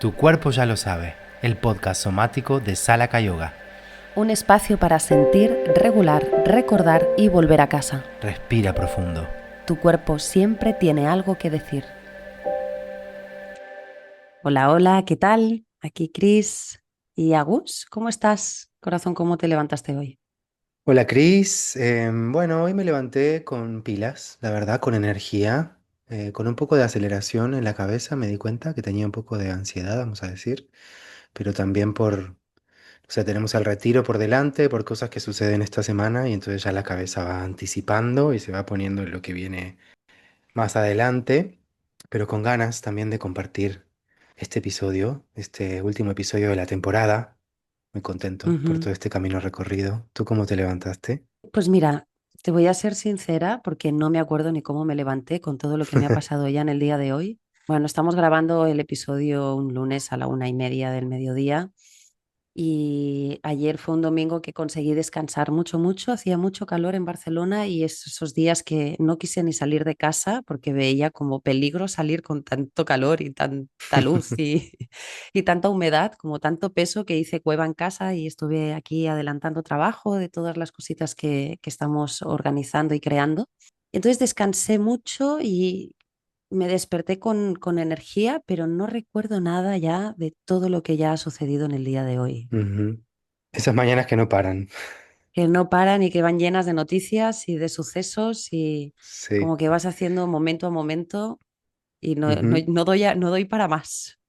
Tu cuerpo ya lo sabe, el podcast somático de Salaka Yoga. Un espacio para sentir, regular, recordar y volver a casa. Respira profundo. Tu cuerpo siempre tiene algo que decir. Hola, hola, ¿qué tal? Aquí Cris y Agus. ¿Cómo estás, corazón? ¿Cómo te levantaste hoy? Hola Cris, bueno, hoy me levanté con pilas, la verdad, con energía, con un poco de aceleración en la cabeza, me di cuenta que tenía un poco de ansiedad, vamos a decir, pero también o sea, tenemos el retiro por delante, por cosas que suceden esta semana y entonces ya la cabeza va anticipando y se va poniendo en lo que viene más adelante, pero con ganas también de compartir este episodio, este último episodio de la temporada. Muy contento por Ujú. todo este camino recorrido. ¿Tú cómo te levantaste? Pues mira, te voy a ser sincera porque no me acuerdo ni cómo me levanté con todo lo que me ha pasado ya en el día de hoy. Bueno, estamos grabando el episodio un lunes a la 1:30 del mediodía. Y ayer fue un domingo que conseguí descansar mucho, mucho. Hacía mucho calor en Barcelona y esos días que no quise ni salir de casa porque veía como peligro salir con tanto calor y tanta luz y tanta humedad, como tanto peso, que hice cueva en casa y estuve aquí adelantando trabajo de todas las cositas que estamos organizando y creando. Entonces descansé mucho y me desperté con energía, pero no recuerdo nada ya de todo lo que ya ha sucedido en el día de hoy. Ujú. Esas mañanas que no paran. Que no paran y que van llenas de noticias y de sucesos y Sí. como que vas haciendo momento a momento y Ujú. no doy para más.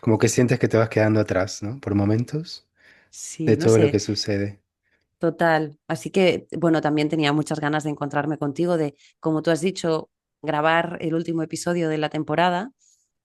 Como que sientes que te vas quedando atrás, ¿no? Por momentos Sí, de no todo lo sé, que sucede. total. Así que, bueno, también tenía muchas ganas de encontrarme contigo, de, como tú has dicho, grabar el último episodio de la temporada,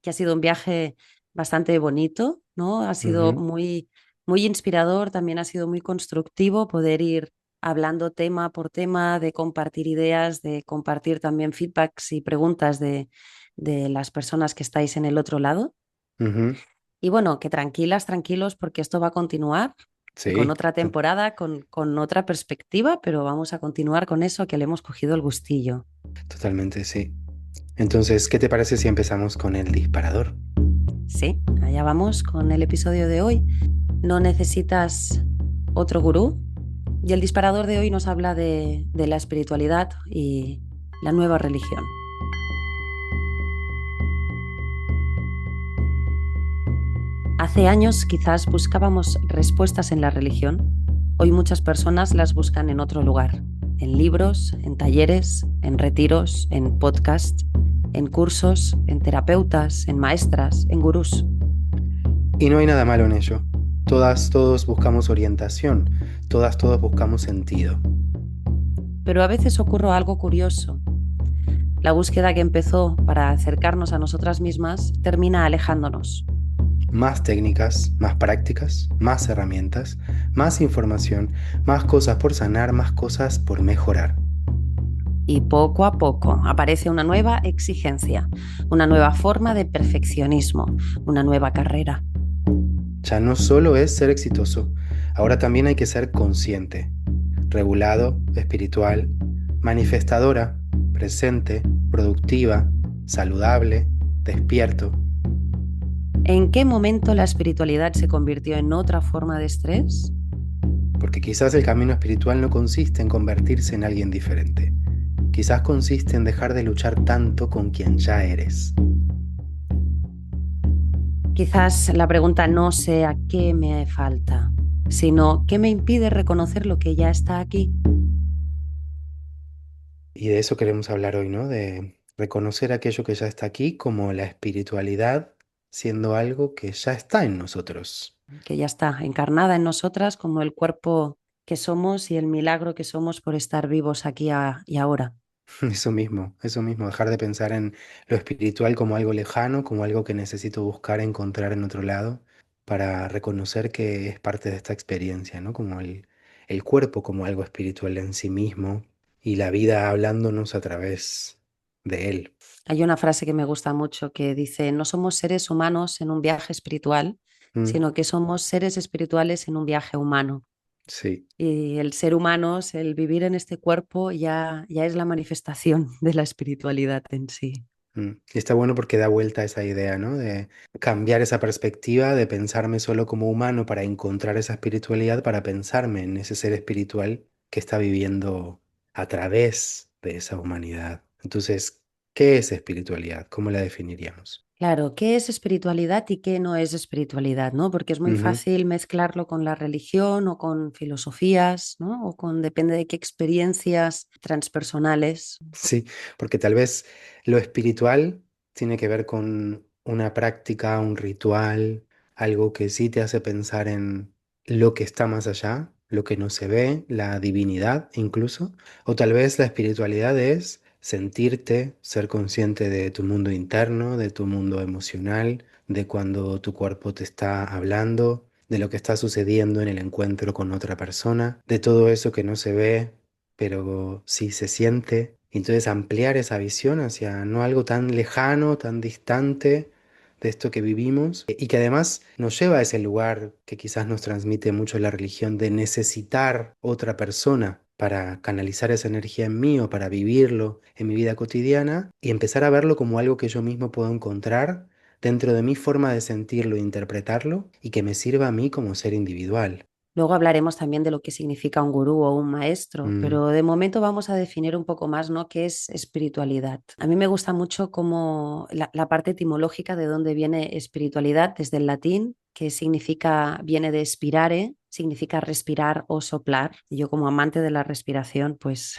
que ha sido un viaje bastante bonito, ¿no? Ha sido Ujú. muy, muy inspirador, también ha sido muy constructivo poder ir hablando tema por tema, de compartir ideas, de compartir también feedbacks y preguntas de las personas que estáis en el otro lado. Ujú. Y bueno, que tranquilas, tranquilos, porque esto va a continuar con Sí, otra temporada, con otra perspectiva, pero vamos a continuar con eso que le hemos cogido el gustillo. totalmente sí. Entonces, ¿qué te parece si empezamos con el disparador? Sí, allá vamos con el episodio de hoy. No necesitas otro gurú. Y el disparador de hoy nos habla de la espiritualidad y la nueva religión. Hace años quizás buscábamos respuestas en la religión. Hoy muchas personas las buscan en otro lugar, en libros, en talleres, en retiros, en podcasts, en cursos, en terapeutas, en maestras, en gurús. Y no hay nada malo en ello. Todas, todos buscamos orientación. Todas, todos buscamos sentido. Pero a veces ocurre algo curioso. La búsqueda que empezó para acercarnos a nosotras mismas termina alejándonos. Más técnicas, más prácticas, más herramientas, más información, más cosas por sanar, más cosas por mejorar. Y poco a poco aparece una nueva exigencia, una nueva forma de perfeccionismo, una nueva carrera. Ya no solo es ser exitoso, ahora también hay que ser consciente, regulado, espiritual, manifestadora, presente, productiva, saludable, despierto. ¿En qué momento la espiritualidad se convirtió en otra forma de estrés? Porque quizás el camino espiritual no consiste en convertirse en alguien diferente. Quizás consiste en dejar de luchar tanto con quien ya eres. Quizás la pregunta no sea qué me falta, sino qué me impide reconocer lo que ya está aquí. Y de eso queremos hablar hoy, ¿no? De reconocer aquello que ya está aquí como la espiritualidad siendo algo que ya está en nosotros. Que ya está encarnada en nosotras como el cuerpo que somos y el milagro que somos por estar vivos aquí y ahora. Eso mismo, dejar de pensar en lo espiritual como algo lejano, como algo que necesito buscar, encontrar en otro lado, para reconocer que es parte de esta experiencia, ¿no? Como el cuerpo como algo espiritual en sí mismo y la vida hablándonos a través de él. Hay una frase que me gusta mucho que dice, no somos seres humanos en un viaje espiritual, Mm, sino que somos seres espirituales en un viaje humano. sí, Y el ser humano, el vivir en este cuerpo, ya es la manifestación de la espiritualidad en sí. Y está bueno porque da vuelta a esa idea, ¿no? De cambiar esa perspectiva, de pensarme solo como humano para encontrar esa espiritualidad, para pensarme en ese ser espiritual que está viviendo a través de esa humanidad. Entonces, ¿qué es espiritualidad? ¿Cómo la definiríamos? Claro, ¿qué es espiritualidad y qué no es espiritualidad, ¿no? Porque es muy Ujú. fácil mezclarlo con la religión o con filosofías, ¿no? O con, depende de qué experiencias transpersonales. Sí, porque tal vez lo espiritual tiene que ver con una práctica, un ritual, algo que sí te hace pensar en lo que está más allá, lo que no se ve, la divinidad incluso. O tal vez la espiritualidad es sentirte, ser consciente de tu mundo interno, de tu mundo emocional, de cuando tu cuerpo te está hablando, de lo que está sucediendo en el encuentro con otra persona, de todo eso que no se ve pero sí se siente. Y entonces ampliar esa visión hacia no algo tan lejano, tan distante de esto que vivimos, y que además nos lleva a ese lugar que quizás nos transmite mucho la religión de necesitar otra persona para canalizar esa energía en mí o para vivirlo en mi vida cotidiana y empezar a verlo como algo que yo mismo puedo encontrar dentro de mi forma de sentirlo e interpretarlo y que me sirva a mí como ser individual. Luego hablaremos también de lo que significa un gurú o un maestro, Mm, pero de momento vamos a definir un poco más, ¿no? ¿Qué es espiritualidad? A mí me gusta mucho como la parte etimológica de dónde viene espiritualidad, desde el latín, que significa, viene de spirare, significa respirar o soplar. Y yo como amante de la respiración, pues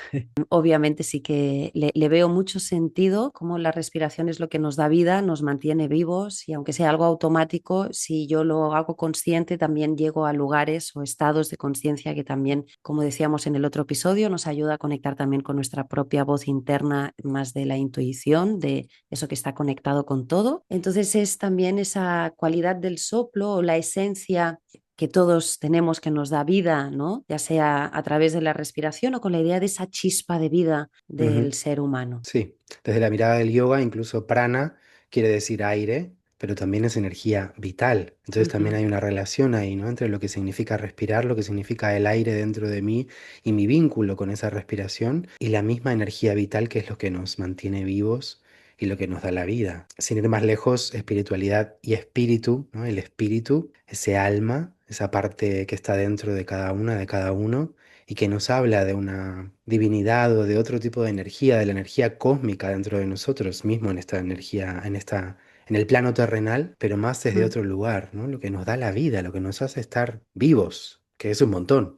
obviamente sí que le veo mucho sentido, como la respiración es lo que nos da vida, nos mantiene vivos y aunque sea algo automático, si yo lo hago consciente, también llego a lugares o estados de conciencia que también, como decíamos en el otro episodio, nos ayuda a conectar también con nuestra propia voz interna, más de la intuición, de eso que está conectado con todo. Entonces es también esa cualidad del soplo o la esencia que todos tenemos que nos da vida, ¿no? Ya sea a través de la respiración o con la idea de esa chispa de vida del ujú. ser humano. Sí, desde la mirada del yoga, incluso prana quiere decir aire, pero también es energía vital. Entonces también Ujú. hay una relación ahí, ¿no? Entre lo que significa respirar, lo que significa el aire dentro de mí y mi vínculo con esa respiración y la misma energía vital que es lo que nos mantiene vivos y lo que nos da la vida. Sin ir más lejos, espiritualidad y espíritu, ¿no? El espíritu, ese alma, esa parte que está dentro de cada una, de cada uno y que nos habla de una divinidad o de otro tipo de energía, de la energía cósmica dentro de nosotros mismo, en esta energía, en el plano terrenal, pero más desde Mm. otro lugar, ¿no? Lo que nos da la vida, lo que nos hace estar vivos, que es un montón.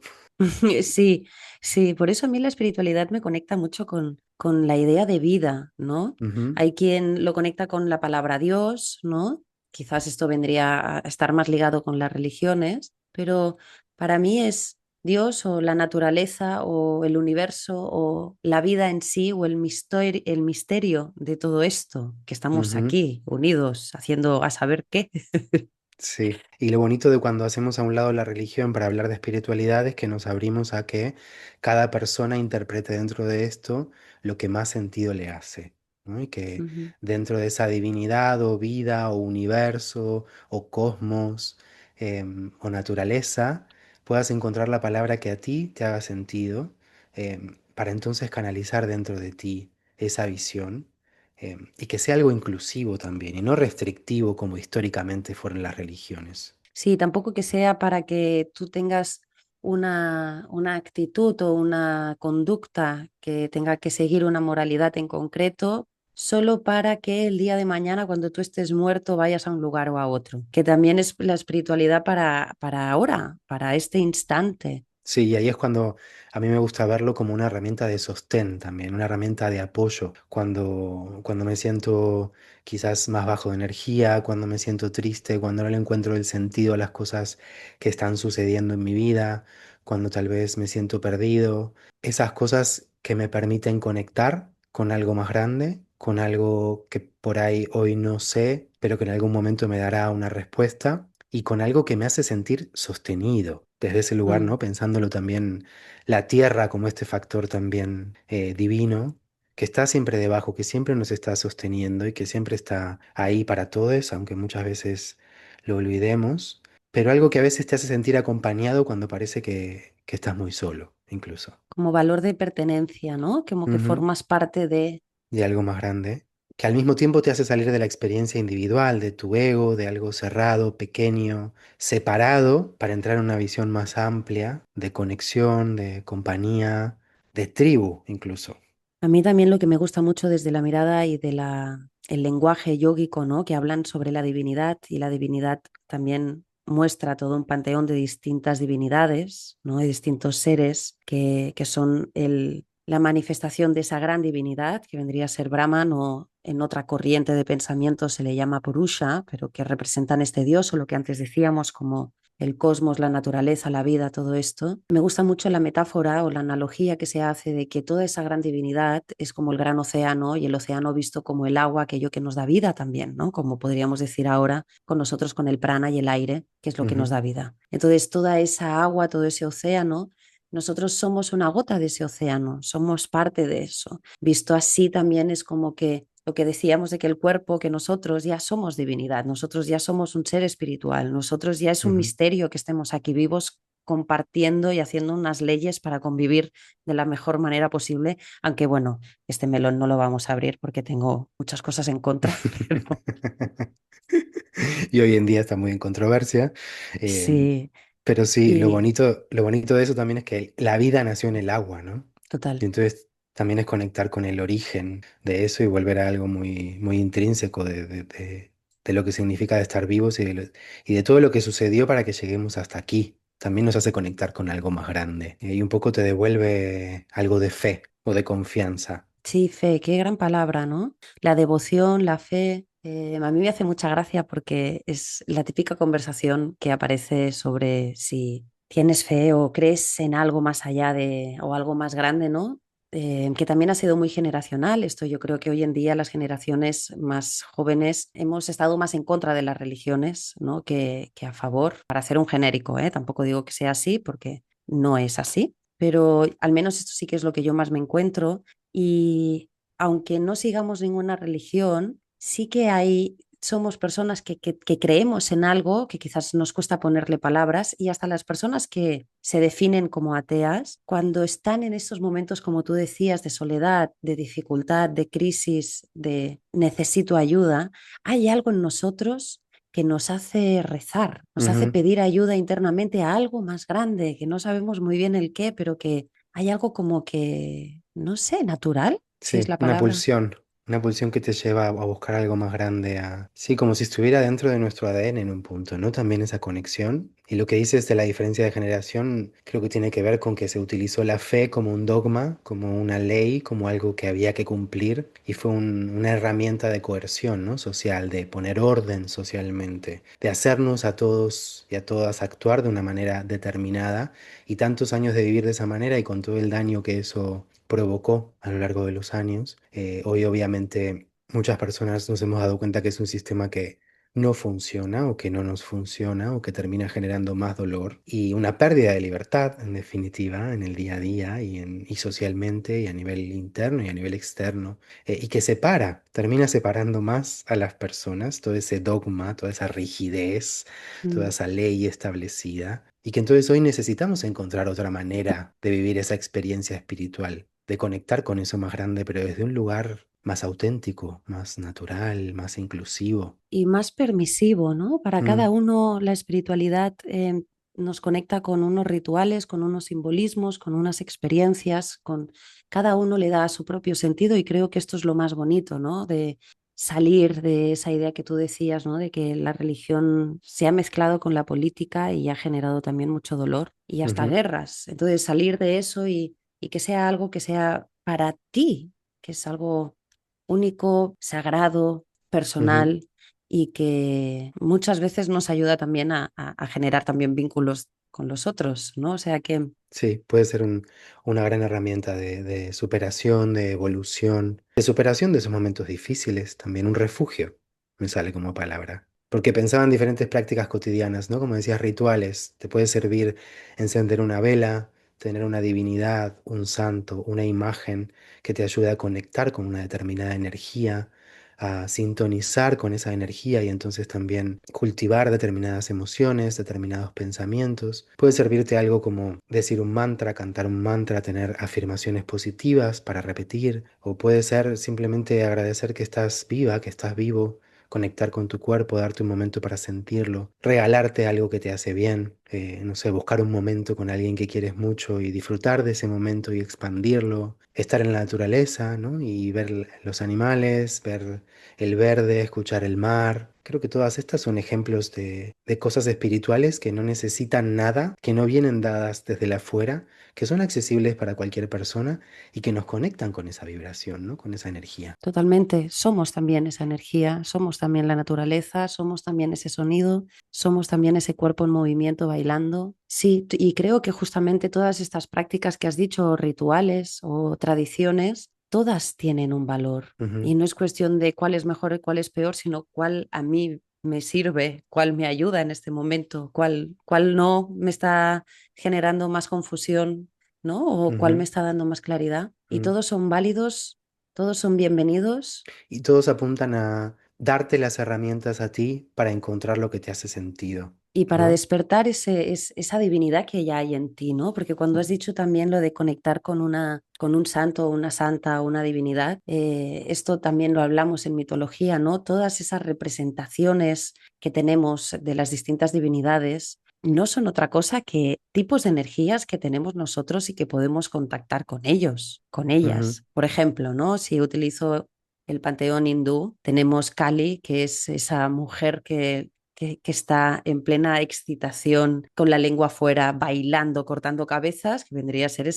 Sí, sí, por eso a mí la espiritualidad me conecta mucho con la idea de vida, ¿no? Ujú, Hay quien lo conecta con la palabra Dios, ¿no? Quizás esto vendría a estar más ligado con las religiones, pero para mí es Dios o la naturaleza o el universo o la vida en sí o el misterio de todo esto, que estamos ujú. aquí unidos haciendo a saber qué. Sí, y lo bonito de cuando hacemos a un lado la religión para hablar de espiritualidad es que nos abrimos a que cada persona interprete dentro de esto lo que más sentido le hace, ¿no? Y que Ujú. dentro de esa divinidad o vida o universo o cosmos o naturaleza puedas encontrar la palabra que a ti te haga sentido para entonces canalizar dentro de ti esa visión y que sea algo inclusivo también y no restrictivo como históricamente fueron las religiones. Sí, tampoco que sea para que tú tengas una actitud o una conducta que tenga que seguir una moralidad en concreto, solo para que el día de mañana, cuando tú estés muerto, vayas a un lugar o a otro, que también es la espiritualidad para ahora, para este instante. Sí, y ahí es cuando a mí me gusta verlo como una herramienta de sostén también, una herramienta de apoyo. Cuando me siento quizás más bajo de energía, cuando me siento triste, cuando no le encuentro el sentido a las cosas que están sucediendo en mi vida, cuando tal vez me siento perdido. Esas cosas que me permiten conectar con algo más grande, con algo que por ahí hoy no sé, pero que en algún momento me dará una respuesta y con algo que me hace sentir sostenido desde ese lugar, Mm. ¿no? Pensándolo también la tierra como este factor también divino, que está siempre debajo, que siempre nos está sosteniendo y que siempre está ahí para todos, aunque muchas veces lo olvidemos, pero algo que a veces te hace sentir acompañado cuando parece que estás muy solo, incluso. Como valor de pertenencia, ¿no? Como que Ujú. formas parte de... De algo más grande. que al mismo tiempo te hace salir de la experiencia individual, de tu ego, de algo cerrado, pequeño, separado, para entrar en una visión más amplia, de conexión, de compañía, de tribu incluso. A mí también lo que me gusta mucho desde la mirada y de el lenguaje yógico, ¿no? Que hablan sobre la divinidad y la divinidad también muestra todo un panteón de distintas divinidades, ¿no? De distintos seres que son la manifestación de esa gran divinidad que vendría a ser Brahman o en otra corriente de pensamiento se le llama Purusha, pero que representan este dios o lo que antes decíamos como el cosmos, la naturaleza, la vida, todo esto. Me gusta mucho la metáfora o la analogía que se hace de que toda esa gran divinidad es como el gran océano y el océano visto como el agua, aquello que nos da vida también, ¿no? Como podríamos decir ahora con nosotros con el prana y el aire, que es lo que nos Ujú, da vida. Entonces, toda esa agua, todo ese océano, nosotros somos una gota de ese océano, somos parte de eso. Visto así también es como que lo que decíamos de que el cuerpo, que nosotros ya somos divinidad, nosotros ya somos un ser espiritual, nosotros ya es un ujú. misterio que estemos aquí vivos compartiendo y haciendo unas leyes para convivir de la mejor manera posible, aunque bueno, este melón no lo vamos a abrir porque tengo muchas cosas en contra, pero Y hoy en día está muy en controversia. em, sí, pero sí, y lo bonito de eso también es que la vida nació en el agua, ¿no? Y total. entonces también es conectar con el origen de eso y volver a algo muy, muy intrínseco de lo que significa de estar vivos y de todo lo que sucedió para que lleguemos hasta aquí. También nos hace conectar con algo más grande y un poco te devuelve algo de fe o de confianza. Sí, fe, qué gran palabra, ¿no? La devoción, la fe. A mí me hace mucha gracia porque es la típica conversación que aparece sobre si tienes fe o crees en algo más allá de o algo más grande, ¿no? Que también ha sido muy generacional. Esto yo creo que hoy en día las generaciones más jóvenes hemos estado más en contra de las religiones, ¿no? Que a favor, para hacer un genérico, ¿eh? Tampoco digo que sea así porque no es así, pero al menos esto sí que es lo que yo más me encuentro y aunque no sigamos ninguna religión, sí que hay, somos personas que creemos en algo que quizás nos cuesta ponerle palabras y hasta las personas que se definen como ateas, cuando están en estos momentos, como tú decías, de soledad, de dificultad, de crisis, de necesito ayuda, hay algo en nosotros que nos hace rezar, nos hace Ujú. pedir ayuda internamente a algo más grande, que no sabemos muy bien el qué, pero que hay algo como que, no sé, natural, si es Sí, la palabra. una pulsión que te lleva a buscar algo más grande, sí, como si estuviera dentro de nuestro ADN en un punto, ¿no? También esa conexión. Y lo que dices de la diferencia de generación, creo que tiene que ver con que se utilizó la fe como un dogma, como una ley, como algo que había que cumplir, y fue una herramienta de coerción, ¿no? Social, de poner orden socialmente, de hacernos a todos y a todas actuar de una manera determinada, y tantos años de vivir de esa manera y con todo el daño que eso provocó a lo largo de los años. Hoy obviamente muchas personas nos hemos dado cuenta que es un sistema que no funciona o que no nos funciona o que termina generando más dolor y una pérdida de libertad en definitiva en el día a día y socialmente y a nivel interno y a nivel externo y que termina separando más a las personas, todo ese dogma, toda esa rigidez, toda Mm. esa ley establecida y que entonces hoy necesitamos encontrar otra manera de vivir esa experiencia espiritual, de conectar con eso más grande, pero desde un lugar más auténtico, más natural, más inclusivo. Y más permisivo, ¿no? Para Mm, cada uno la espiritualidad nos conecta con unos rituales, con unos simbolismos, con unas experiencias, con cada uno le da su propio sentido y creo que esto es lo más bonito, ¿no? De salir de esa idea que tú decías, ¿no? De que la religión se ha mezclado con la política y ha generado también mucho dolor y hasta ujú, guerras. Entonces salir de eso y que sea algo que sea para ti, que es algo único, sagrado, ujú. personal y que muchas veces nos ayuda también a generar también vínculos con los otros, ¿no? O sea que Sí, puede ser una gran herramienta de superación, de evolución, de superación de esos momentos difíciles, también un refugio, me sale como palabra. Porque pensaba en diferentes prácticas cotidianas, ¿no? Como decías, rituales. Te puede servir encender una vela, tener una divinidad, un santo, una imagen que te ayude a conectar con una determinada energía, a sintonizar con esa energía y entonces también cultivar determinadas emociones, determinados pensamientos. Puede servirte algo como decir un mantra, cantar un mantra, tener afirmaciones positivas para repetir, o puede ser simplemente agradecer que estás viva, que estás vivo, conectar con tu cuerpo, darte un momento para sentirlo, regalarte algo que te hace bien, no sé, buscar un momento con alguien que quieres mucho y disfrutar de ese momento y expandirlo, estar en la naturaleza, ¿no? Y ver los animales, ver el verde, escuchar el mar. Creo que todas estas son ejemplos de cosas espirituales que no necesitan nada, que no vienen dadas desde la afuera, que son accesibles para cualquier persona y que nos conectan con esa vibración, ¿no? Con esa energía. Totalmente, somos también esa energía, somos también la naturaleza, somos también ese sonido, somos también ese cuerpo en movimiento bailando. Sí, y creo que justamente todas estas prácticas que has dicho, o rituales o tradiciones, todas tienen un valor. Ujú, Y no es cuestión de cuál es mejor y cuál es peor, sino cuál a mí me sirve, cuál me ayuda en este momento, cuál no me está generando más confusión, ¿no? O cuál me ujú, está dando más claridad. Y ujú. todos son válidos, todos son bienvenidos Y todos apuntan a darte las herramientas a ti para encontrar lo que te hace sentido, y para ¿no? despertar esa divinidad que ya hay en ti, ¿no? Porque cuando has dicho también lo de conectar con un santo, una santa, una divinidad, esto también lo hablamos en mitología, ¿no? Todas esas representaciones que tenemos de las distintas divinidades no son otra cosa que tipos de energías que tenemos nosotros y que podemos contactar con ellos, con Ujú, ellas. Por ejemplo, ¿no? Si utilizo el panteón hindú, tenemos Kali, que es esa mujer que está en plena excitación, con la lengua afuera, bailando, cortando cabezas, que vendría a ser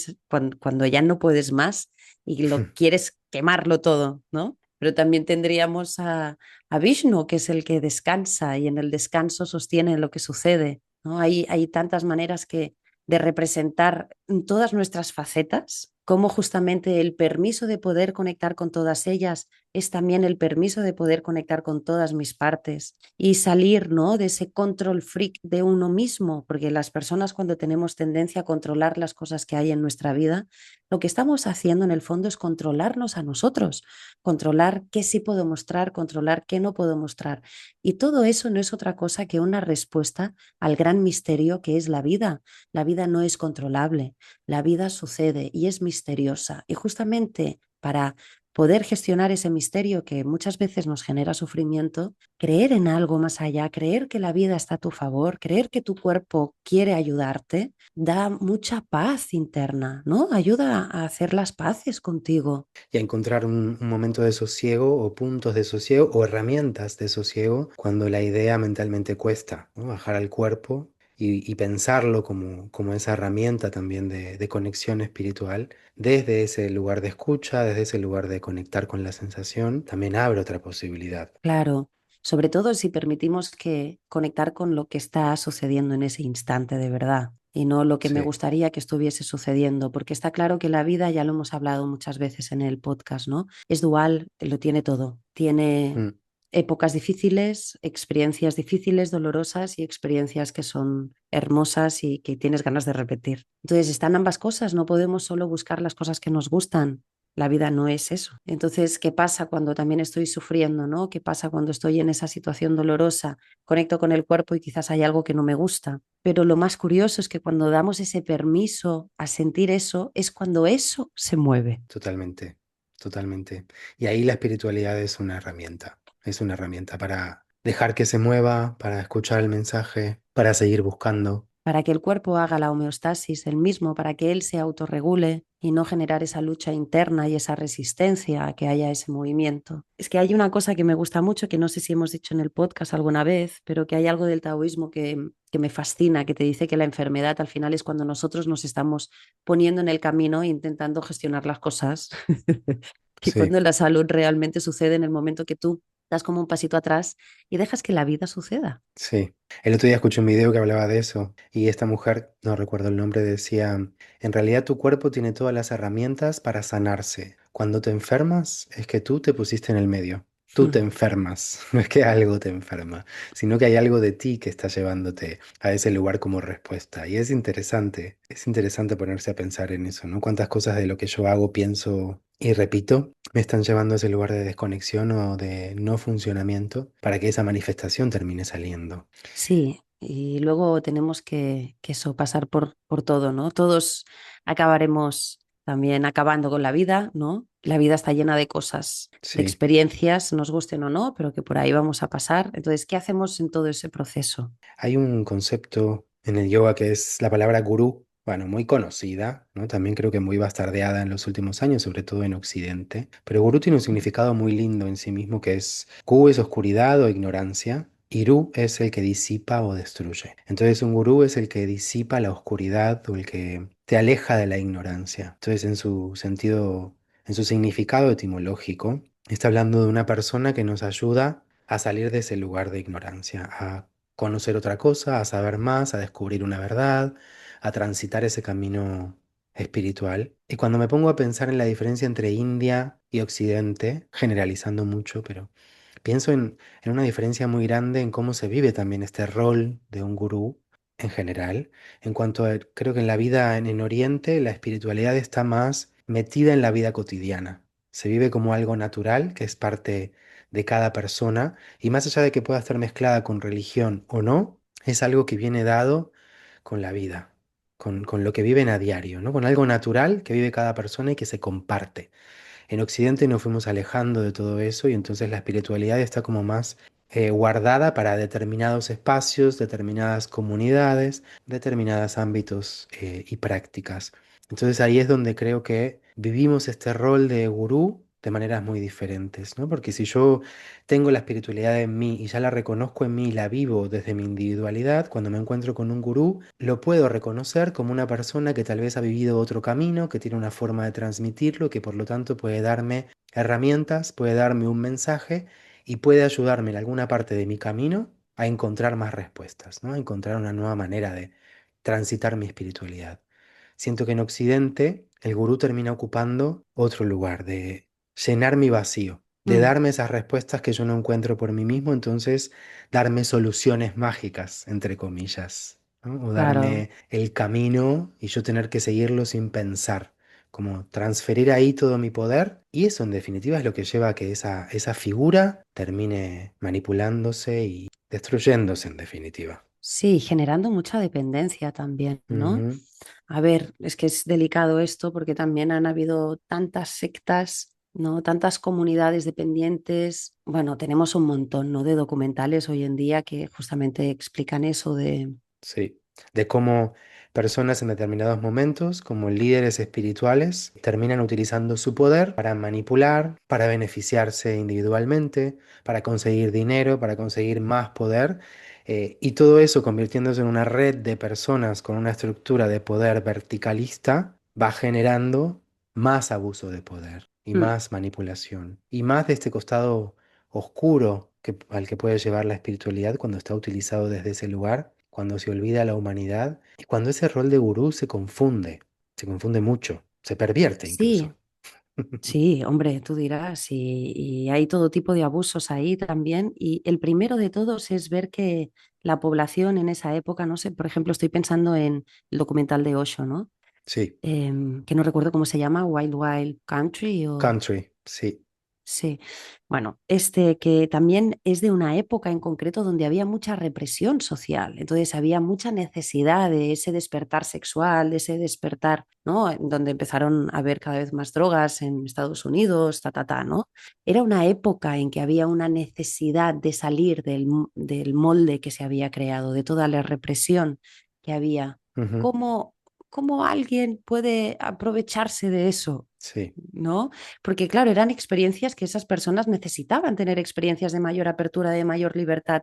cuando ya no puedes más y lo quieres quemarlo todo, ¿no? Pero también tendríamos a Vishnu, que es el que descansa y en el descanso sostiene lo que sucede, ¿no? Hay tantas maneras de representar todas nuestras facetas, como justamente el permiso de poder conectar con todas ellas es también el permiso de poder conectar con todas mis partes y salir, ¿no? De ese control freak de uno mismo, porque las personas cuando tenemos tendencia a controlar las cosas que hay en nuestra vida, lo que estamos haciendo en el fondo es controlarnos a nosotros, controlar qué sí puedo mostrar, controlar qué no puedo mostrar. Y todo eso no es otra cosa que una respuesta al gran misterio que es la vida. La vida no es controlable, la vida sucede y es misteriosa. Y justamente para poder gestionar ese misterio que muchas veces nos genera sufrimiento, creer en algo más allá, creer que la vida está a tu favor, creer que tu cuerpo quiere ayudarte, da mucha paz interna, ¿no? Ayuda a hacer las paces contigo. y a encontrar un momento de sosiego o puntos de sosiego o herramientas de sosiego cuando la idea mentalmente cuesta, ¿no? Bajar al cuerpo y pensarlo como esa herramienta también de conexión espiritual, desde ese lugar de escucha, desde ese lugar de conectar con la sensación, también abre otra posibilidad. Claro, sobre todo si permitimos que conectar con lo que está sucediendo en ese instante de verdad y no lo que me Sí. gustaría que estuviese sucediendo, porque está claro que la vida, ya lo hemos hablado muchas veces en el podcast, ¿no? Es dual, lo tiene todo. Tiene Mm, épocas difíciles, experiencias difíciles, dolorosas y experiencias que son hermosas y que tienes ganas de repetir. Entonces están ambas cosas, no podemos solo buscar las cosas que nos gustan. La vida no es eso. Entonces, ¿qué pasa cuando también estoy sufriendo, ¿no? ¿Qué pasa cuando estoy en esa situación dolorosa? Conecto con el cuerpo y quizás hay algo que no me gusta. Pero lo más curioso es que cuando damos ese permiso a sentir eso, es cuando eso se mueve. totalmente, totalmente. Y ahí la espiritualidad es una herramienta para dejar que se mueva, para escuchar el mensaje, para seguir buscando. Para que el cuerpo haga la homeostasis el mismo, para que él se autorregule y no generar esa lucha interna y esa resistencia a que haya ese movimiento. Es que hay una cosa que me gusta mucho, que no sé si hemos dicho en el podcast alguna vez, pero que hay algo del taoísmo que me fascina, que te dice que la enfermedad al final es cuando nosotros nos estamos poniendo en el camino e intentando gestionar las cosas. Y Sí. cuando la salud realmente sucede en el momento que tú das como un pasito atrás y dejas que la vida suceda. Sí, el otro día escuché un video que hablaba de eso y esta mujer, no recuerdo el nombre, decía, en realidad tu cuerpo tiene todas las herramientas para sanarse. Cuando te enfermas es que tú te pusiste en el medio. Tú te enfermas, no es que algo te enferma, sino que hay algo de ti que está llevándote a ese lugar como respuesta. Y es interesante ponerse a pensar en eso, ¿no? Cuántas cosas de lo que yo hago, pienso Y repito, me están llevando a ese lugar de desconexión o de no funcionamiento para que esa manifestación termine saliendo. Sí, y luego tenemos que eso, pasar por todo, ¿no? Todos acabaremos también acabando con la vida, ¿no? La vida está llena de cosas, de Sí. experiencias, nos gusten o no, pero que por ahí vamos a pasar. Entonces, ¿qué hacemos en todo ese proceso? Hay un concepto en el yoga que es la palabra gurú, bueno, muy conocida, ¿no? También creo que muy bastardeada en los últimos años, sobre todo en Occidente. Pero gurú tiene un significado muy lindo en sí mismo, que es Gu es oscuridad o ignorancia, y Ru es el que disipa o destruye. Entonces un gurú es el que disipa la oscuridad o el que te aleja de la ignorancia. Entonces en su sentido, en su significado etimológico, está hablando de una persona que nos ayuda a salir de ese lugar de ignorancia, a conocer otra cosa, a saber más, a descubrir una verdad, a transitar ese camino espiritual. Y cuando me pongo a pensar en la diferencia entre India y Occidente, generalizando mucho, pero pienso en una diferencia muy grande en cómo se vive también este rol de un gurú en general. En cuanto a, creo que en la vida en Oriente, la espiritualidad está más metida en la vida cotidiana. Se vive como algo natural, que es parte de cada persona y más allá de que pueda estar mezclada con religión o no, es algo que viene dado con la vida, con lo que viven a diario, ¿no? Con algo natural que vive cada persona y que se comparte. En Occidente nos fuimos alejando de todo eso y entonces la espiritualidad está como más guardada para determinados espacios, determinadas comunidades, determinados ámbitos y prácticas. Entonces ahí es donde creo que vivimos este rol de gurú de maneras muy diferentes, ¿no? Porque si yo tengo la espiritualidad en mí y ya la reconozco en mí y la vivo desde mi individualidad, cuando me encuentro con un gurú, lo puedo reconocer como una persona que tal vez ha vivido otro camino, que tiene una forma de transmitirlo, que por lo tanto puede darme herramientas, puede darme un mensaje y puede ayudarme en alguna parte de mi camino a encontrar más respuestas, ¿no? A encontrar una nueva manera de transitar mi espiritualidad. Siento que en Occidente el gurú termina ocupando otro lugar, de llenar mi vacío, de Mm, darme esas respuestas que yo no encuentro por mí mismo, entonces darme soluciones mágicas, entre comillas, ¿no? O claro. darme el camino y yo tener que seguirlo sin pensar, como transferir ahí todo mi poder y eso en definitiva es lo que lleva a que esa figura termine manipulándose y destruyéndose en definitiva. Sí, generando mucha dependencia también, ¿no? Ujú. A ver, es que es delicado esto porque también han habido tantas sectas, ¿no? Tantas comunidades dependientes. Bueno, tenemos un montón, ¿no? De documentales hoy en día que justamente explican eso de... Sí, de cómo personas en determinados momentos, como líderes espirituales, terminan utilizando su poder para manipular, para beneficiarse individualmente, para conseguir dinero, para conseguir más poder, y todo eso convirtiéndose en una red de personas con una estructura de poder verticalista, va generando más abuso de poder y Mm, más manipulación y más de este costado oscuro al que puede llevar la espiritualidad cuando está utilizado desde ese lugar, cuando se olvida la humanidad y cuando ese rol de gurú se confunde mucho, se pervierte sí, incluso. sí, hombre, tú dirás, y hay todo tipo de abusos ahí también. Y el primero de todos es ver que la población en esa época, no sé, por ejemplo, estoy pensando en el documental de Osho, ¿no? Sí, Que no recuerdo cómo se llama, Wild Wild Country o... country, sí. Sí, bueno, este que también es de una época en concreto donde había mucha represión social, entonces había mucha necesidad de ese despertar sexual, de ese despertar, ¿no? Donde empezaron a haber cada vez más drogas en Estados Unidos, ¿no? Era una época en que había una necesidad de salir del molde que se había creado, de toda la represión que había. Ujú, ¿Cómo, cómo alguien puede aprovecharse de eso? sí, ¿No? Porque claro, eran experiencias que esas personas necesitaban tener experiencias de mayor apertura, de mayor libertad,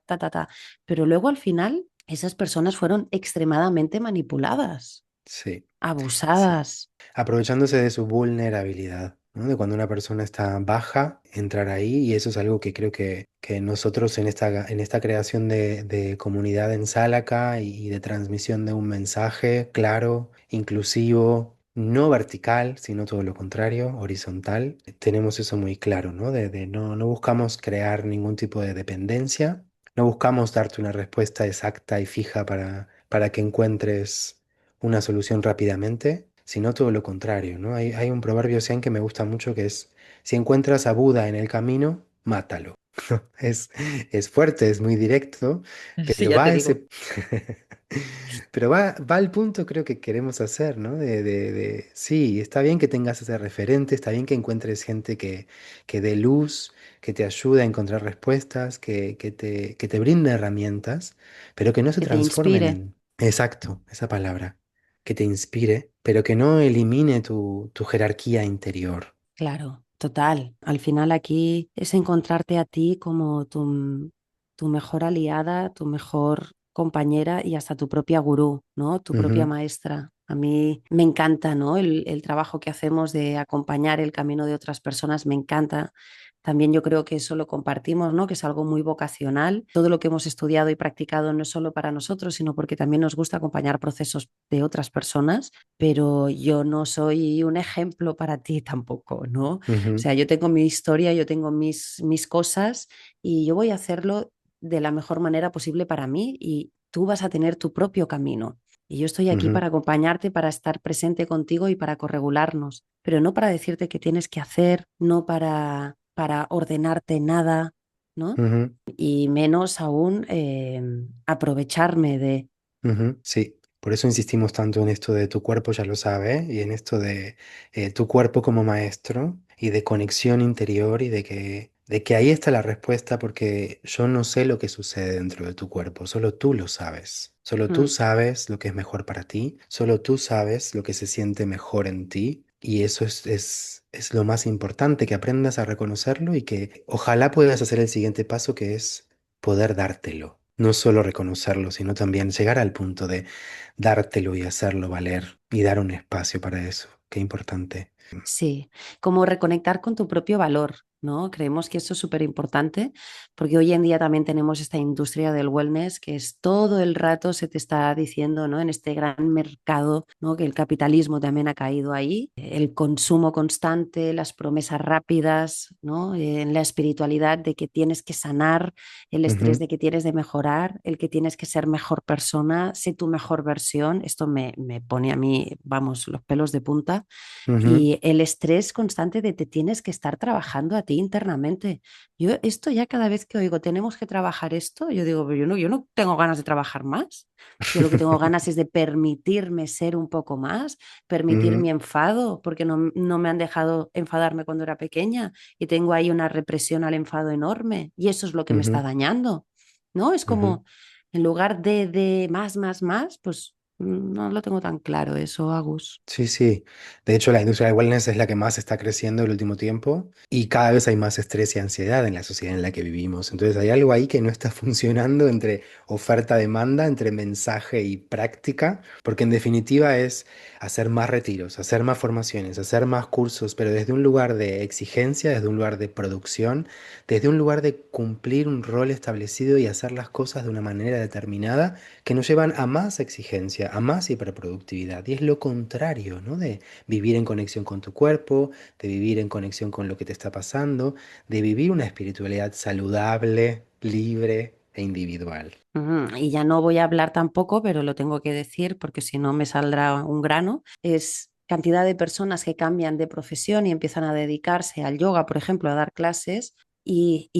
Pero luego al final esas personas fueron extremadamente manipuladas, sí, sí. abusadas. Aprovechándose de su vulnerabilidad, ¿no? De cuando una persona está baja, entrar ahí, y eso es algo que creo que nosotros en esta creación de comunidad en Sálaca y de transmisión de un mensaje claro, inclusivo, no vertical, sino todo lo contrario, horizontal, tenemos eso muy claro, ¿no? De no buscamos crear ningún tipo de dependencia, no buscamos darte una respuesta exacta y fija para que encuentres una solución rápidamente, sino todo lo contrario, ¿no? Hay un proverbio zen que me gusta mucho que es, si encuentras a Buda en el camino, mátalo. Es, es fuerte, es muy directo, Sí, pero ya va te a digo. ese, pero va al punto creo que queremos hacer, ¿no? Sí, está bien que tengas ese referente, está bien que encuentres gente que dé luz, que te ayude a encontrar respuestas, que te brinde herramientas, pero que no se Que te transformen inspire. en, exacto, esa palabra, que te inspire, pero que no elimine tu jerarquía interior. Claro, total. Al final aquí es encontrarte a ti como tu mejor aliada, tu mejor compañera y hasta tu propia gurú, ¿no? Tu propia Ujú, maestra. A mí me encanta, ¿no? El trabajo que hacemos de acompañar el camino de otras personas, me encanta. También yo creo que eso lo compartimos, ¿no? Que es algo muy vocacional. Todo lo que hemos estudiado y practicado no es solo para nosotros, sino porque también nos gusta acompañar procesos de otras personas, pero yo no soy un ejemplo para ti tampoco, ¿no? O ujú, sea, yo tengo mi historia, yo tengo mis cosas y yo voy a hacerlo de la mejor manera posible para mí y tú vas a tener tu propio camino. Y yo estoy aquí ujú, para acompañarte, para estar presente contigo y para corregularnos, pero no para decirte qué tienes que hacer, no para ordenarte nada, ¿no? ujú. Y menos aún aprovecharme de... Ujú, sí, por eso insistimos tanto en esto de tu cuerpo ya lo sabe y en esto de tu cuerpo como maestro y de conexión interior y de que ahí está la respuesta porque yo no sé lo que sucede dentro de tu cuerpo, solo tú lo sabes. Solo tú Mm, sabes lo que es mejor para ti, solo tú sabes lo que se siente mejor en ti y eso es lo más importante, que aprendas a reconocerlo y que ojalá puedas hacer el siguiente paso que es poder dártelo. No solo reconocerlo, sino también llegar al punto de dártelo y hacerlo valer y dar un espacio para eso. Qué importante. sí, como reconectar con tu propio valor, ¿no? Creemos que eso es súper importante porque hoy en día también tenemos esta industria del wellness que es todo el rato se te está diciendo, ¿no? En este gran mercado, ¿no? Que el capitalismo también ha caído ahí, el consumo constante, las promesas rápidas, ¿no? En la espiritualidad de que tienes que sanar, el estrés Ujú, de que tienes de mejorar, el que tienes que ser mejor persona, sé tu mejor versión. Esto me pone a mí, vamos, los pelos de punta ujú, y el estrés constante de te tienes que estar trabajando a ti internamente. Yo esto ya cada vez que oigo, tenemos que trabajar esto, yo digo, pero yo no tengo ganas de trabajar más. Yo lo que tengo ganas es de permitirme ser un poco más, permitir ujú, mi enfado, porque no me han dejado enfadarme cuando era pequeña y tengo ahí una represión al enfado enorme y eso es lo que me está ujú, dañando, ¿no? Es ujú. como, en lugar de más, pues no lo tengo tan claro eso, Agus. Sí, sí. De hecho, la industria del wellness es la que más está creciendo el último tiempo y cada vez hay más estrés y ansiedad en la sociedad en la que vivimos. Entonces, hay algo ahí que no está funcionando entre oferta-demanda, entre mensaje y práctica, porque en definitiva es hacer más retiros, hacer más formaciones, hacer más cursos, pero desde un lugar de exigencia, desde un lugar de producción, desde un lugar de cumplir un rol establecido y hacer las cosas de una manera determinada que nos llevan a más exigencia, a más hiperproductividad. Y es lo contrario, ¿no? De vivir en conexión con tu cuerpo, de vivir en conexión con lo que te está pasando, de vivir una espiritualidad saludable, libre e individual. Ujú. Y ya no voy a hablar tampoco, pero lo tengo que decir porque si no me saldrá un grano. Es cantidad de personas que cambian de profesión y empiezan a dedicarse al yoga, por ejemplo, a dar clases y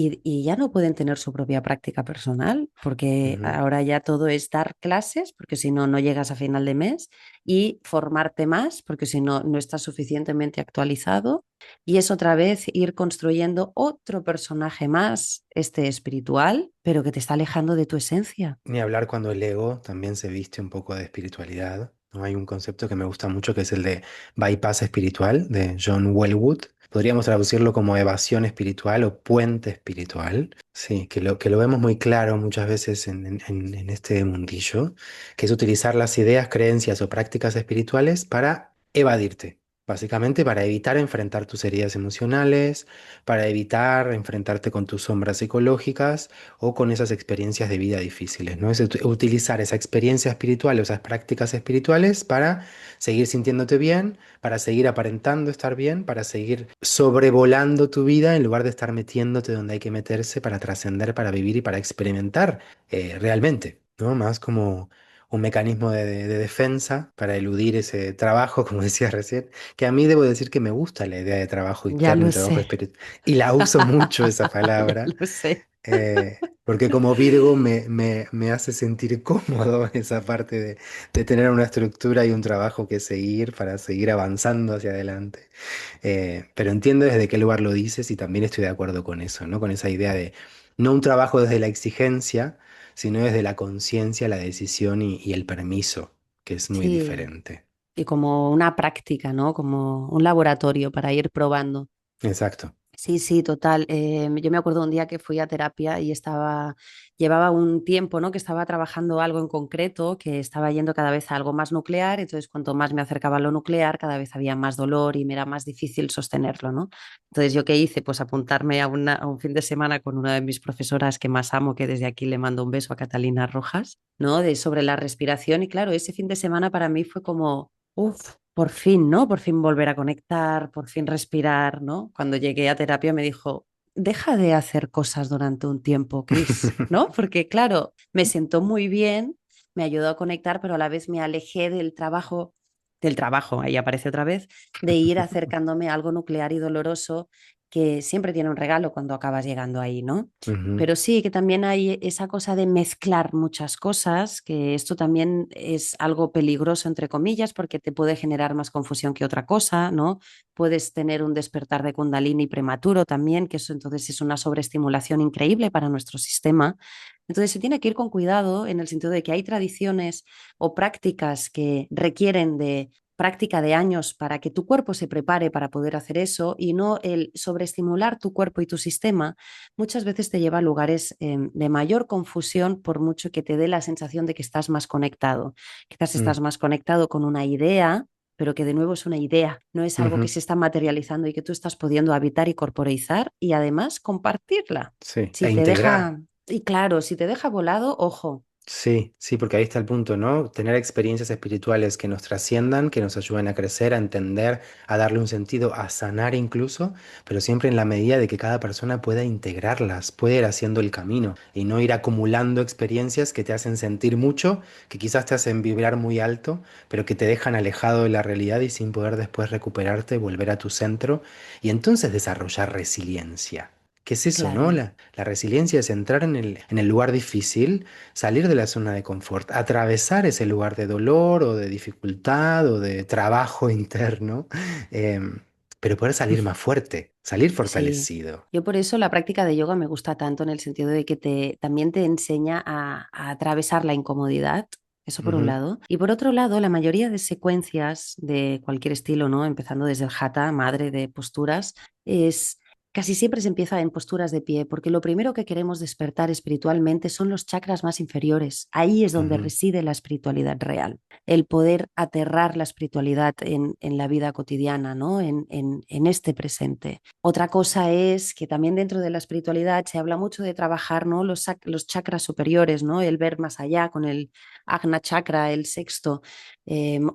ya no pueden tener su propia práctica personal porque Ujú, ahora ya todo es dar clases porque si no, no llegas a final de mes y formarte más porque si no, no estás suficientemente actualizado y es otra vez ir construyendo otro personaje más, este espiritual, pero que te está alejando de tu esencia. ni hablar cuando el ego también se viste un poco de espiritualidad, ¿no? Hay un concepto que me gusta mucho que es el de bypass espiritual de John Wellwood. Podríamos traducirlo como evasión espiritual o puente espiritual. Sí, que lo vemos muy claro muchas veces en este mundillo, que es utilizar las ideas, creencias o prácticas espirituales para evadirte. Básicamente para evitar enfrentar tus heridas emocionales, para evitar enfrentarte con tus sombras psicológicas o con esas experiencias de vida difíciles, ¿no? Es utilizar esa experiencia espiritual o esas prácticas espirituales para seguir sintiéndote bien, para seguir aparentando estar bien, para seguir sobrevolando tu vida en lugar de estar metiéndote donde hay que meterse para trascender, para vivir y para experimentar realmente, ¿no? Más como un mecanismo de defensa para eludir ese trabajo, como decía recién, que a mí debo decir que me gusta la idea de trabajo Ya interno y lo trabajo sé, espiritual, y la uso mucho esa ya palabra, lo sé. porque como Virgo me hace sentir cómodo esa parte de tener una estructura y un trabajo que seguir para seguir avanzando hacia adelante. Pero entiendo desde qué lugar lo dices y también estoy de acuerdo con eso, ¿no? Con esa idea de no un trabajo desde la exigencia, sino desde la conciencia, la decisión y el permiso, que es muy Sí, diferente. y como una práctica, ¿no? Como un laboratorio para ir probando. Exacto. Sí, sí, total. Yo me acuerdo un día que fui a terapia y llevaba un tiempo, ¿no? Que estaba trabajando algo en concreto, que estaba yendo cada vez a algo más nuclear, entonces cuanto más me acercaba a lo nuclear, cada vez había más dolor y me era más difícil sostenerlo, ¿no? Entonces, ¿yo qué hice? Pues apuntarme a un fin de semana con una de mis profesoras que más amo, que desde aquí le mando un beso a Catalina Rojas, ¿no? Sobre la respiración y claro, ese fin de semana para mí fue como, uff, por fin, ¿no? Por fin volver a conectar, por fin respirar, ¿no? Cuando llegué a terapia me dijo, deja de hacer cosas durante un tiempo, Chris, ¿no? Porque claro, me sentó muy bien, me ayudó a conectar, pero a la vez me alejé del trabajo, ahí aparece otra vez, de ir acercándome a algo nuclear y doloroso que siempre tiene un regalo cuando acabas llegando ahí, ¿no? Ujú, Pero sí, que también hay esa cosa de mezclar muchas cosas, que esto también es algo peligroso, entre comillas, porque te puede generar más confusión que otra cosa, ¿no? Puedes tener un despertar de Kundalini prematuro también, que eso entonces es una sobreestimulación increíble para nuestro sistema. Entonces se tiene que ir con cuidado en el sentido de que hay tradiciones o prácticas que requieren de práctica de años para que tu cuerpo se prepare para poder hacer eso y no el sobreestimular tu cuerpo y tu sistema muchas veces te lleva a lugares de mayor confusión por mucho que te dé la sensación de que estás más conectado. Quizás mm, estás más conectado con una idea, pero que de nuevo es una idea, no es algo que ujú. se está materializando y que tú estás pudiendo habitar y corporeizar y además compartirla. Sí, Si e te integrar. deja, y claro, si te deja volado, ojo, Sí, sí, porque ahí está el punto, ¿no? Tener experiencias espirituales que nos trasciendan, que nos ayuden a crecer, a entender, a darle un sentido, a sanar incluso, pero siempre en la medida de que cada persona pueda integrarlas, pueda ir haciendo el camino y no ir acumulando experiencias que te hacen sentir mucho, que quizás te hacen vibrar muy alto, pero que te dejan alejado de la realidad y sin poder después recuperarte, volver a tu centro y entonces desarrollar resiliencia. ¿Qué es eso, no? claro. La resiliencia es entrar en el lugar difícil, salir de la zona de confort, atravesar ese lugar de dolor o de dificultad o de trabajo interno, em, pero poder salir más fuerte, salir Sí, fortalecido. yo por eso la práctica de yoga me gusta tanto en el sentido de que también te enseña a atravesar la incomodidad, eso por un Ujú, lado. Y por otro lado, la mayoría de secuencias de cualquier estilo, ¿no? Empezando desde el hatha, madre de posturas, es casi siempre se empieza en posturas de pie, porque lo primero que queremos despertar espiritualmente son los chakras más inferiores. Ahí es donde ujú, reside la espiritualidad real, el poder aterrar la espiritualidad en la vida cotidiana, ¿no? En este presente. Otra cosa es que también dentro de la espiritualidad se habla mucho de trabajar, ¿no? Los chakras superiores, ¿no? El ver más allá con el Agna Chakra, el sexto,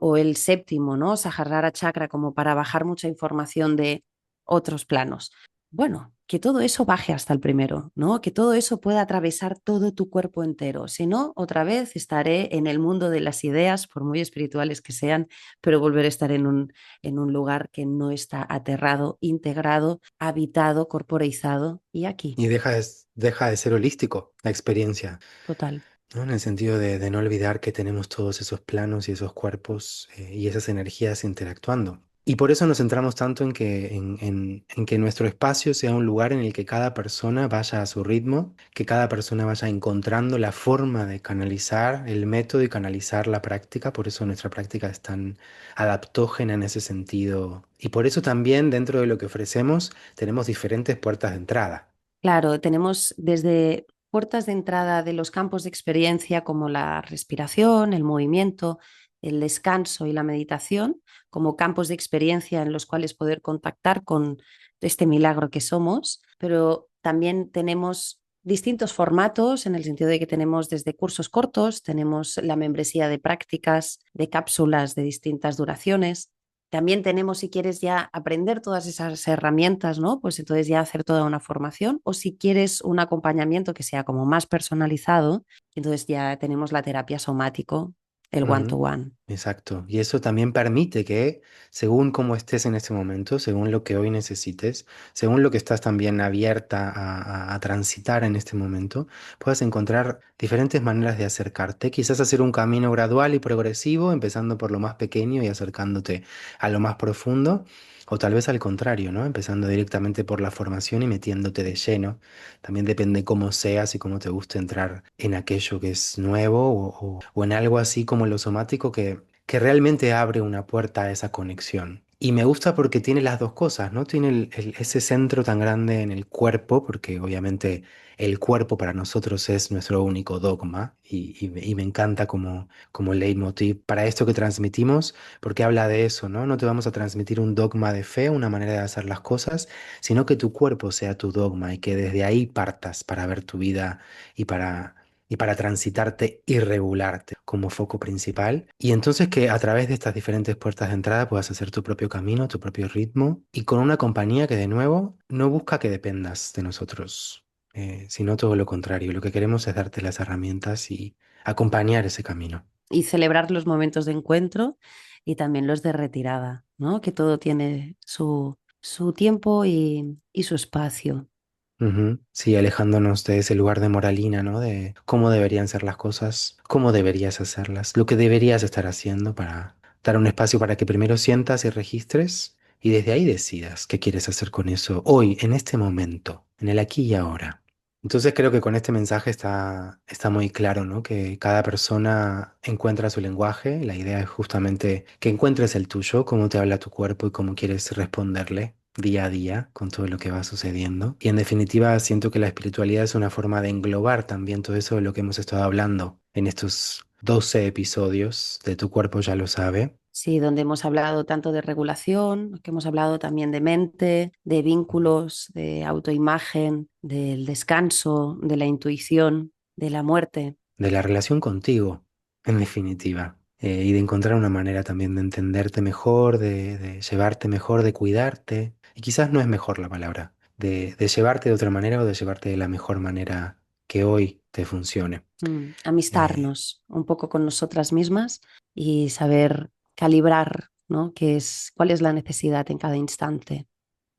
o el séptimo, ¿no? Sahasrara Chakra, como para bajar mucha información de otros planos. Bueno, que todo eso baje hasta el primero, ¿no? Que todo eso pueda atravesar todo tu cuerpo entero. Si no, otra vez estaré en el mundo de las ideas, por muy espirituales que sean, pero volver a estar en un lugar que no está aterrado, integrado, habitado, corporeizado y aquí, y deja de ser holístico la experiencia, total. ¿no? En el sentido de no olvidar que tenemos todos esos planos y esos cuerpos y esas energías interactuando. Y por eso nos centramos tanto en que nuestro espacio sea un lugar en el que cada persona vaya a su ritmo, que cada persona vaya encontrando la forma de canalizar el método y canalizar la práctica. Por eso nuestra práctica es tan adaptógena en ese sentido. Y por eso también dentro de lo que ofrecemos tenemos diferentes puertas de entrada. Claro, tenemos desde puertas de entrada de los campos de experiencia como la respiración, el movimiento, el descanso y la meditación, como campos de experiencia en los cuales poder contactar con este milagro que somos, pero también tenemos distintos formatos en el sentido de que tenemos desde cursos cortos, tenemos la membresía de prácticas, de cápsulas de distintas duraciones. También tenemos, si quieres ya aprender todas esas herramientas, ¿no? Pues entonces ya hacer toda una formación. O si quieres un acompañamiento que sea como más personalizado, entonces ya tenemos la terapia somático, el Ujú. one-to-one. Exacto. Y eso también permite que, según cómo estés en este momento, según lo que hoy necesites, según lo que estás también abierta a transitar en este momento, puedas encontrar diferentes maneras de acercarte. Quizás hacer un camino gradual y progresivo, empezando por lo más pequeño y acercándote a lo más profundo. O tal vez al contrario, ¿no? Empezando directamente por la formación y metiéndote de lleno. También depende cómo seas y cómo te guste entrar en aquello que es nuevo o en algo así como lo somático que realmente abre una puerta a esa conexión. Y me gusta porque tiene las dos cosas, ¿no? Tiene ese centro tan grande en el cuerpo, porque obviamente el cuerpo para nosotros es nuestro único dogma y me encanta como leitmotiv para esto que transmitimos, porque habla de eso, ¿no? No te vamos a transmitir un dogma de fe, una manera de hacer las cosas, sino que tu cuerpo sea tu dogma y que desde ahí partas para ver tu vida y para transitarte y regularte como foco principal. Y entonces que a través de estas diferentes puertas de entrada puedas hacer tu propio camino, tu propio ritmo y con una compañía que de nuevo no busca que dependas de nosotros, sino todo lo contrario. Lo que queremos es darte las herramientas y acompañar ese camino. Y celebrar los momentos de encuentro y también los de retirada, ¿no? Que todo tiene su tiempo y su espacio. Ujú. Sí, alejándonos de ese lugar de moralina, ¿no? De cómo deberían ser las cosas, cómo deberías hacerlas, lo que deberías estar haciendo para dar un espacio para que primero sientas y registres y desde ahí decidas qué quieres hacer con eso hoy, en este momento, en el aquí y ahora. Entonces creo que con este mensaje está muy claro, ¿no? Que cada persona encuentra su lenguaje. La idea es justamente que encuentres el tuyo, cómo te habla tu cuerpo y cómo quieres responderle día a día con todo lo que va sucediendo. Y en definitiva, siento que la espiritualidad es una forma de englobar también todo eso de lo que hemos estado hablando en estos 12 episodios de Tu cuerpo ya lo sabe. Sí, donde hemos hablado tanto de regulación, que hemos hablado también de mente, de vínculos, de autoimagen, del descanso, de la intuición, de la muerte. De la relación contigo, en definitiva, y de encontrar una manera también de entenderte mejor, de llevarte mejor, de cuidarte, y quizás no es mejor la palabra, de llevarte de otra manera o de llevarte de la mejor manera que hoy te funcione. Eh, Amistarnos un poco con nosotras mismas y saber calibrar, ¿no? Cuál es la necesidad en cada instante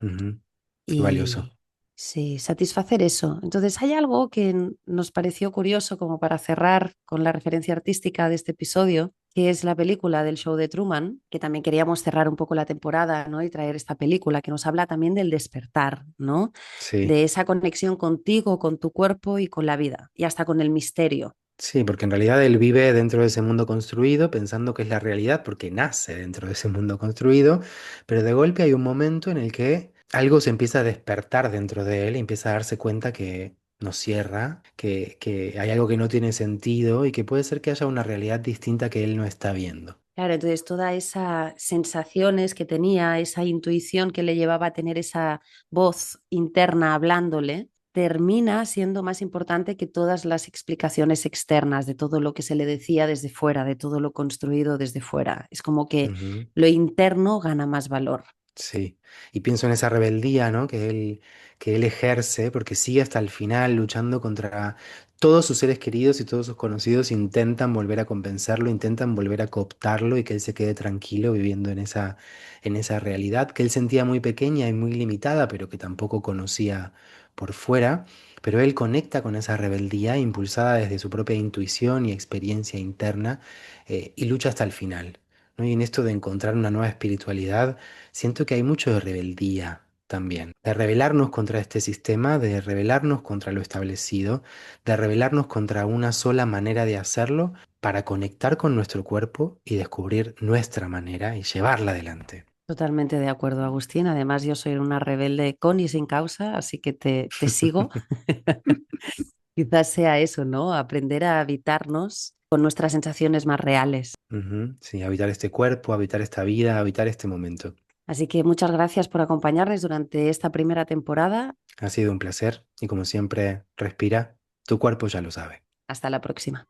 Ujú. Qué valioso. y sí, satisfacer eso. Entonces, hay algo que nos pareció curioso como para cerrar con la referencia artística de este episodio, que es la película del show de Truman, que también queríamos cerrar un poco la temporada, ¿no? Y traer esta película que nos habla también del despertar, ¿no? Sí. De esa conexión contigo, con tu cuerpo y con la vida, y hasta con el misterio. Sí, porque en realidad él vive dentro de ese mundo construido pensando que es la realidad porque nace dentro de ese mundo construido, pero de golpe hay un momento en el que algo se empieza a despertar dentro de él y empieza a darse cuenta que no cierra, que hay algo que no tiene sentido y que puede ser que haya una realidad distinta que él no está viendo. Claro, entonces todas esas sensaciones que tenía, esa intuición que le llevaba a tener esa voz interna hablándole, termina siendo más importante que todas las explicaciones externas de todo lo que se le decía desde fuera, de todo lo construido desde fuera. Es como que Ujú. lo interno gana más valor. Sí, y pienso en esa rebeldía, ¿no? Que él ejerce porque sigue hasta el final luchando contra todos sus seres queridos y todos sus conocidos intentan volver a compensarlo, intentan volver a cooptarlo y que él se quede tranquilo viviendo en esa realidad que él sentía muy pequeña y muy limitada, pero que tampoco conocía por fuera. Pero él conecta con esa rebeldía impulsada desde su propia intuición y experiencia interna y lucha hasta el final, ¿no? Y en esto de encontrar una nueva espiritualidad, siento que hay mucho de rebeldía también, de rebelarnos contra este sistema, de rebelarnos contra lo establecido, de rebelarnos contra una sola manera de hacerlo para conectar con nuestro cuerpo y descubrir nuestra manera y llevarla adelante. Totalmente de acuerdo, Agustín. Además, yo soy una rebelde con y sin causa, así que te sigo. Quizás sea eso, ¿no? Aprender a habitarnos con nuestras sensaciones más reales. Ujú. Sí, habitar este cuerpo, habitar esta vida, habitar este momento. Así que muchas gracias por acompañarnos durante esta primera temporada. Ha sido un placer y como siempre, respira, tu cuerpo ya lo sabe. Hasta la próxima.